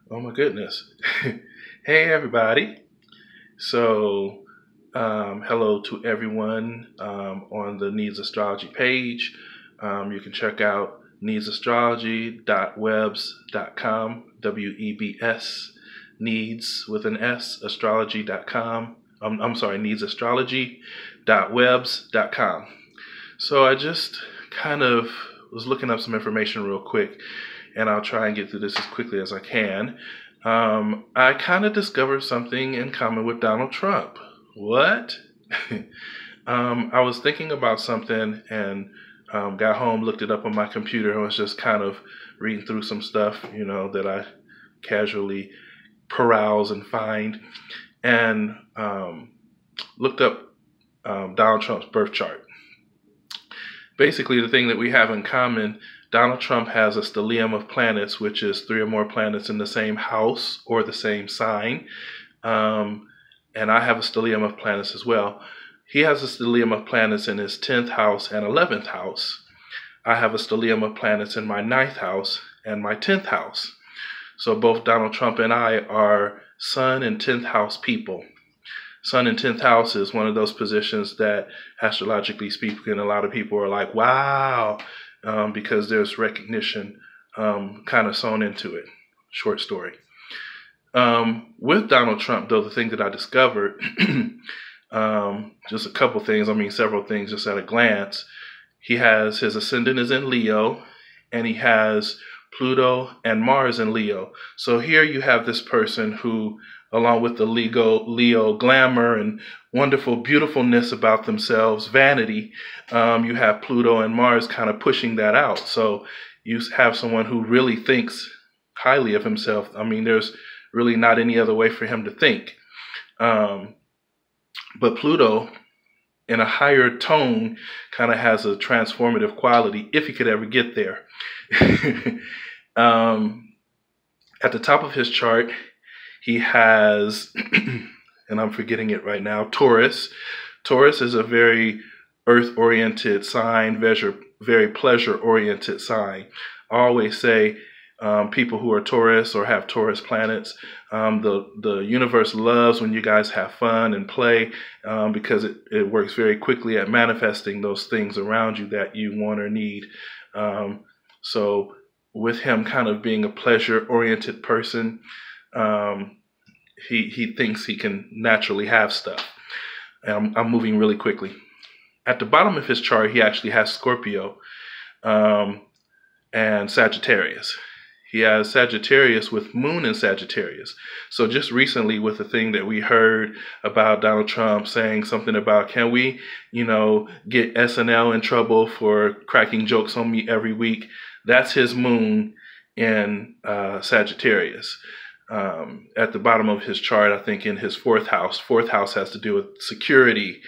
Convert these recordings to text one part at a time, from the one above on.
Oh my goodness. Hey everybody. So, hello to everyone on the Needs Astrology page. You can check out needsastrology.webs.com, WEBS, needs with an S, astrology.com. I'm sorry, needsastrology.webs.com. So I just kind of was looking up some information real quick, and I'll try and get through this as quickly as I can. I kind of discovered something in common with Donald Trump. What? I was thinking about something and got home, looked it up on my computer, and was just kind of reading through some stuff, that I casually peruse and find, and looked up Donald Trump's birth chart. Basically, the thing that we have in common, Donald Trump has a stellium of planets, which is three or more planets in the same house or the same sign. And I have a stellium of planets as well. He has a stellium of planets in his 10th house and 11th house. I have a stellium of planets in my 9th house and my 10th house. So both Donald Trump and I are Sun and 10th house people. Sun in 10th house is one of those positions that, astrologically speaking, a lot of people are like, wow, because there's recognition kind of sewn into it. Short story. With Donald Trump, though, the thing that I discovered, just a couple things, several things just at a glance. He has his ascendant is in Leo, and he has Pluto and Mars in Leo. So here you have this person who, along with the Leo glamour and wonderful beautifulness about themselves, vanity, you have Pluto and Mars kind of pushing that out. So you have someone who really thinks highly of himself. There's really not any other way for him to think. But Pluto, in a higher tone, kind of has a transformative quality, if he could ever get there. At the top of his chart, he has, and I'm forgetting it right now, Taurus. Taurus is a very earth-oriented sign, very pleasure-oriented sign. I always say people who are Taurus or have Taurus planets, the universe loves when you guys have fun and play because it works very quickly at manifesting those things around you that you want or need. So with him kind of being a pleasure-oriented person, he thinks he can naturally have stuff. And I'm moving really quickly. At the bottom of his chart, he actually has Scorpio and Sagittarius. He has Sagittarius with Moon in Sagittarius. So just recently, with the thing that we heard about Donald Trump saying something about, can we, get SNL in trouble for cracking jokes on me every week? That's his Moon in Sagittarius. At the bottom of his chart, I think in his 4th house. 4th house has to do with security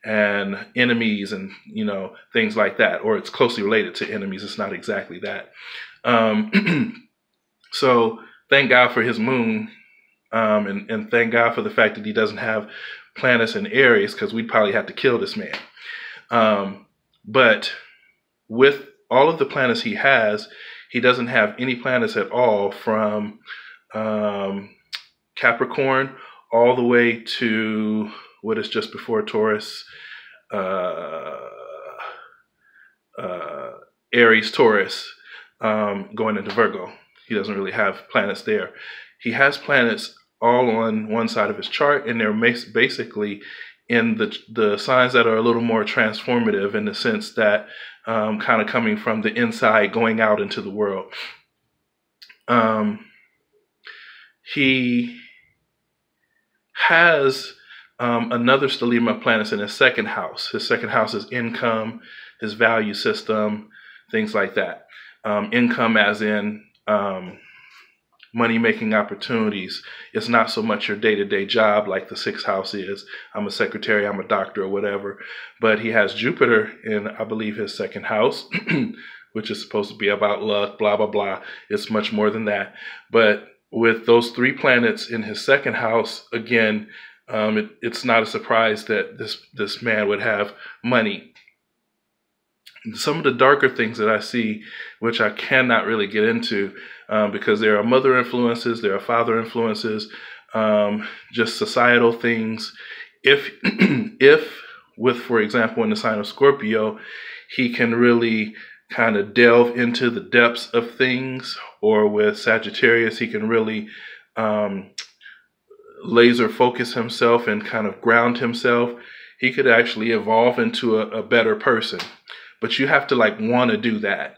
and enemies and, things like that. Or it's closely related to enemies. It's not exactly that. So thank God for his Moon. And thank God for the fact that he doesn't have planets in Aries, because we'd probably have to kill this man. But with all of the planets he has, he doesn't have any planets at all from Capricorn all the way to what is just before Taurus, Aries, Taurus, going into Virgo. He doesn't really have planets there. He has planets all on one side of his chart, and they're basically in the signs that are a little more transformative, in the sense that kind of coming from the inside, going out into the world. He has another stellium of planets in his 2nd house. His 2nd house is income, his value system, things like that. Income as in money-making opportunities. It's not so much your day-to-day job like the 6th house is. I'm a secretary, I'm a doctor, or whatever. But he has Jupiter in, I believe, his 2nd house, which is supposed to be about luck, blah, blah, blah. It's much more than that. But with those 3 planets in his 2nd house, again, it's not a surprise that this man would have money. some of the darker things that I see, which I cannot really get into, because there are mother influences, there are father influences, just societal things. If, if with, for example, in the sign of Scorpio, he can really kind of delve into the depths of things, or with Sagittarius, he can really laser focus himself and kind of ground himself. He could actually evolve into a better person. But you have to like want to do that.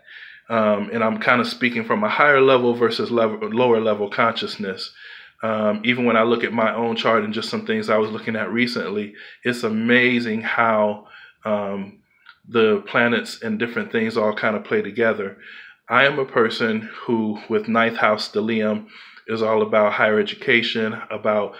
And I'm kind of speaking from a higher level versus lower level consciousness. Even when I look at my own chart and just some things I was looking at recently, it's amazing how the planets and different things all kind of play together. I am a person who, with ninth house stellium, is all about higher education, about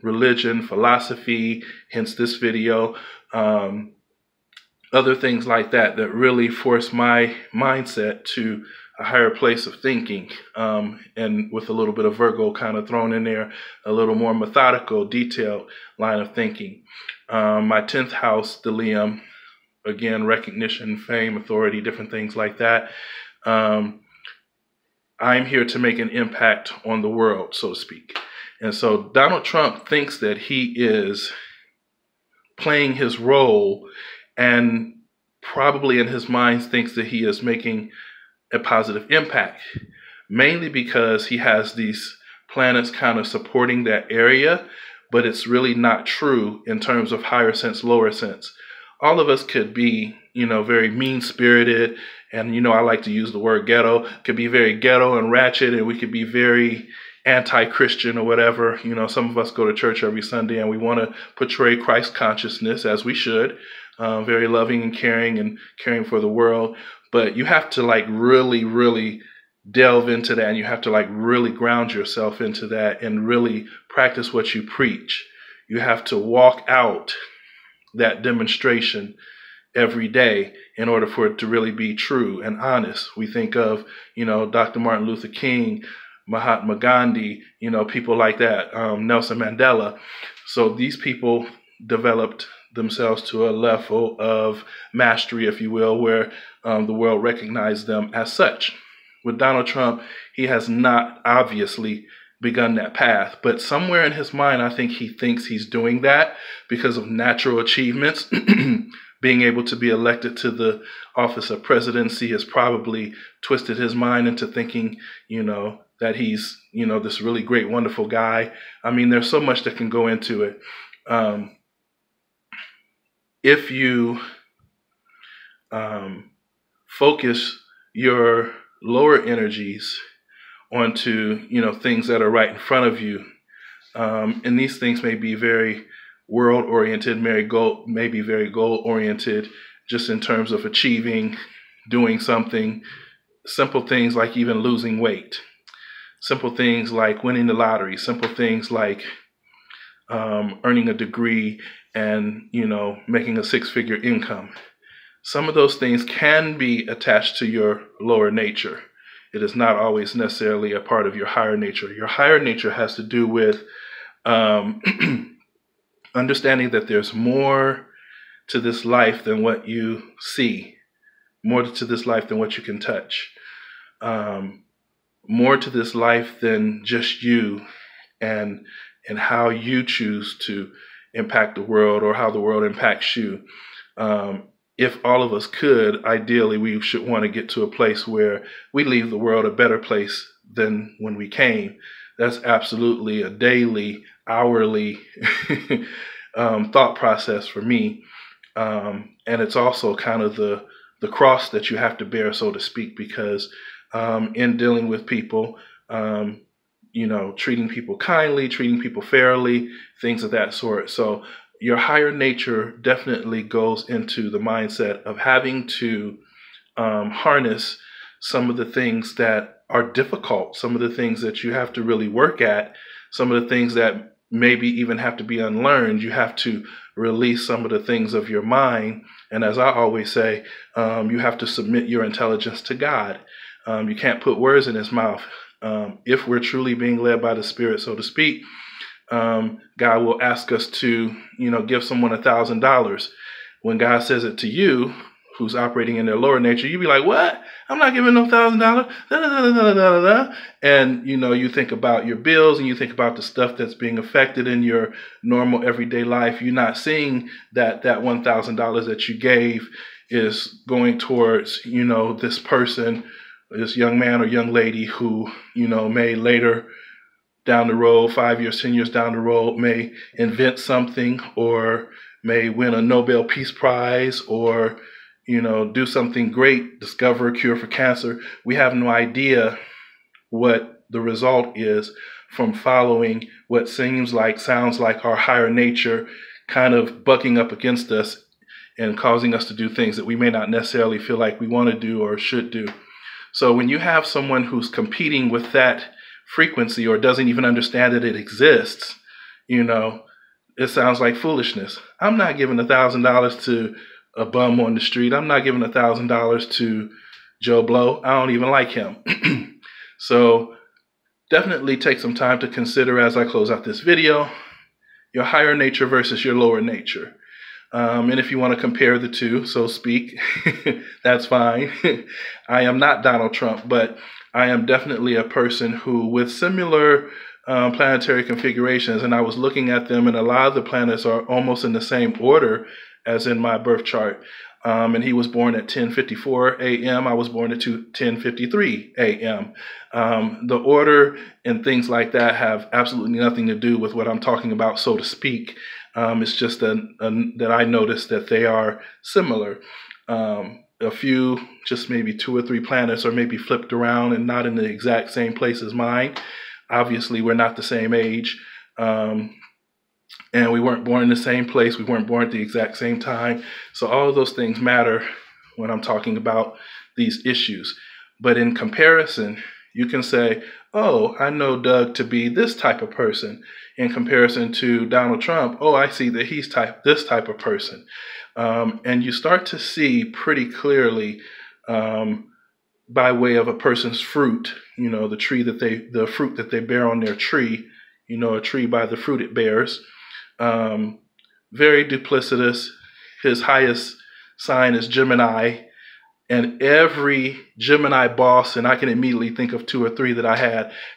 religion, philosophy, hence this video, other things like that, that really force my mindset to a higher place of thinking, and with a little bit of Virgo kind of thrown in there, a little more methodical, detailed line of thinking. My 10th house stellium, again, recognition, fame, authority, different things like that. I'm here to make an impact on the world, so to speak. And so Donald Trump thinks that he is playing his role, and probably in his mind thinks that he is making a positive impact, mainly because he has these planets kind of supporting that area, but it's really not true in terms of higher sense, lower sense. All of us could be, very mean-spirited, and, I like to use the word ghetto, could be very ghetto and ratchet, and we could be very anti-Christian or whatever. Some of us go to church every Sunday and we want to portray Christ consciousness, as we should, very loving and caring for the world. But you have to like really, really delve into that, and you have to like really ground yourself into that and really practice what you preach. You have to walk out that demonstration every day in order for it to really be true and honest. We think of, Dr. Martin Luther King, Mahatma Gandhi, people like that, Nelson Mandela. So these people developed themselves to a level of mastery, if you will, where the world recognized them as such. With Donald Trump, he has not obviously begun that path, but somewhere in his mind, I think he thinks he's doing that because of natural achievements. Being able to be elected to the office of presidency has probably twisted his mind into thinking, that he's, this really great, wonderful guy. I mean, there's so much that can go into it. If you focus your lower energies onto, things that are right in front of you, and these things may be very world-oriented, maybe very goal-oriented, just in terms of achieving, doing something, simple things like even losing weight, simple things like winning the lottery, simple things like earning a degree and, making a six-figure income. Some of those things can be attached to your lower nature. It is not always necessarily a part of your higher nature. Your higher nature has to do with understanding that there's more to this life than what you see, more to this life than what you can touch, more to this life than just you and how you choose to impact the world or how the world impacts you. If all of us could, ideally, we should want to get to a place where we leave the world a better place than when we came. That's absolutely a daily, hourly thought process for me. And it's also kind of the cross that you have to bear, so to speak, because in dealing with people, treating people kindly, treating people fairly, things of that sort. So your higher nature definitely goes into the mindset of having to harness some of the things that are difficult, some of the things that you have to really work at, some of the things that maybe even have to be unlearned. You have to release some of the things of your mind. And as I always say, you have to submit your intelligence to God. You can't put words in his mouth. If we're truly being led by the Spirit, so to speak, God will ask us to, give someone $1,000. When God says it to you, who's operating in their lower nature, you'd be like, what? I'm not giving no $1,000. And, you know, you think about your bills and you think about the stuff that's being affected in your normal everyday life. You're not seeing that $1,000 that you gave is going towards, you know, this person, this young man or young lady who, you know, may later down the road, 5 years, 10 years down the road, may invent something or may win a Nobel Peace Prize or, you know, do something great, discover a cure for cancer. We have no idea what the result is from following what seems like, sounds like our higher nature kind of bucking up against us and causing us to do things that we may not necessarily feel like we want to do or should do. So when you have someone who's competing with that frequency or doesn't even understand that it exists, you know, it sounds like foolishness. I'm not giving $1,000 to a bum on the street. I'm not giving $1,000 to Joe Blow. I don't even like him. So definitely take some time to consider as I close out this video, your higher nature versus your lower nature. And if you want to compare the two, so speak, that's fine. I am not Donald Trump, but I am definitely a person who, with similar planetary configurations, and I was looking at them, and a lot of the planets are almost in the same order as in my birth chart. And he was born at 10:54 a.m. I was born at 10:53 a.m. The order and things like that have absolutely nothing to do with what I'm talking about, so to speak. It's just that I noticed that they are similar. A few, just maybe 2 or 3 planets are maybe flipped around and not in the exact same place as mine. Obviously, we're not the same age. And we weren't born in the same place. We weren't born at the exact same time. So all of those things matter when I'm talking about these issues. But in comparison, you can say, oh, I know Doug to be this type of person. In comparison to Donald Trump, oh, I see that he's this type of person. And you start to see pretty clearly by way of a person's fruit, you know, the fruit that they bear on their tree, you know, a tree by the fruit it bears. Very duplicitous. His highest sign is Gemini, and every Gemini boss, and I can immediately think of 2 or 3 that I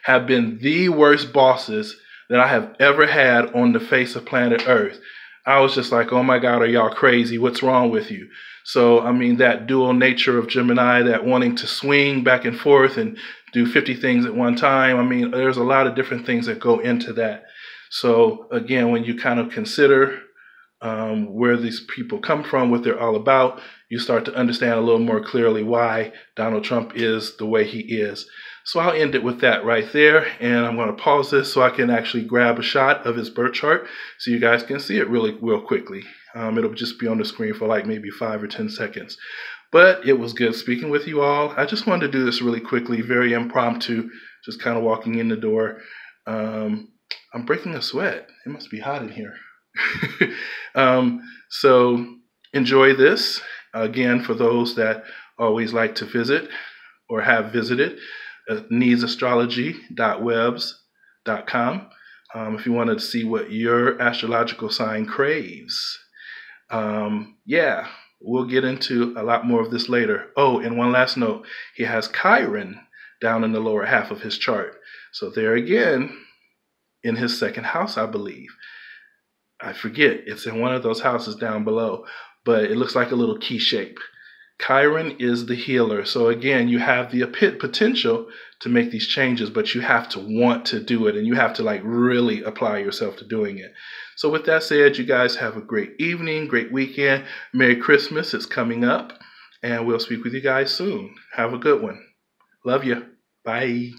have been the worst bosses that I have ever had on the face of planet Earth. I was just like, oh my God, are y'all crazy? What's wrong with you? So, I mean, that dual nature of Gemini, that wanting to swing back and forth and do 50 things at one time. I mean, there's a lot of different things that go into that. So again, when you kind of consider where these people come from, what they're all about, you start to understand a little more clearly why Donald Trump is the way he is. So I'll end it with that right there. And I'm going to pause this so I can actually grab a shot of his birth chart so you guys can see it real quickly. It'll just be on the screen for like maybe 5 or 10 seconds. But it was good speaking with you all. I just wanted to do this really quickly, very impromptu, just kind of walking in the door. I'm breaking a sweat. It must be hot in here. So enjoy this. Again, for those that always like to visit or have visited, needsastrology.webs.com. If you wanted to see what your astrological sign craves. Yeah, we'll get into a lot more of this later. Oh, and one last note. He has Chiron down in the lower half of his chart. So there again, in his second house, I believe. I forget. It's in one of those houses down below, but it looks like a little key shape. Chiron is the healer. So again, you have the potential to make these changes, but you have to want to do it, and you have to like really apply yourself to doing it. So with that said, you guys have a great evening, great weekend. Merry Christmas. It's coming up, and we'll speak with you guys soon. Have a good one. Love you. Bye.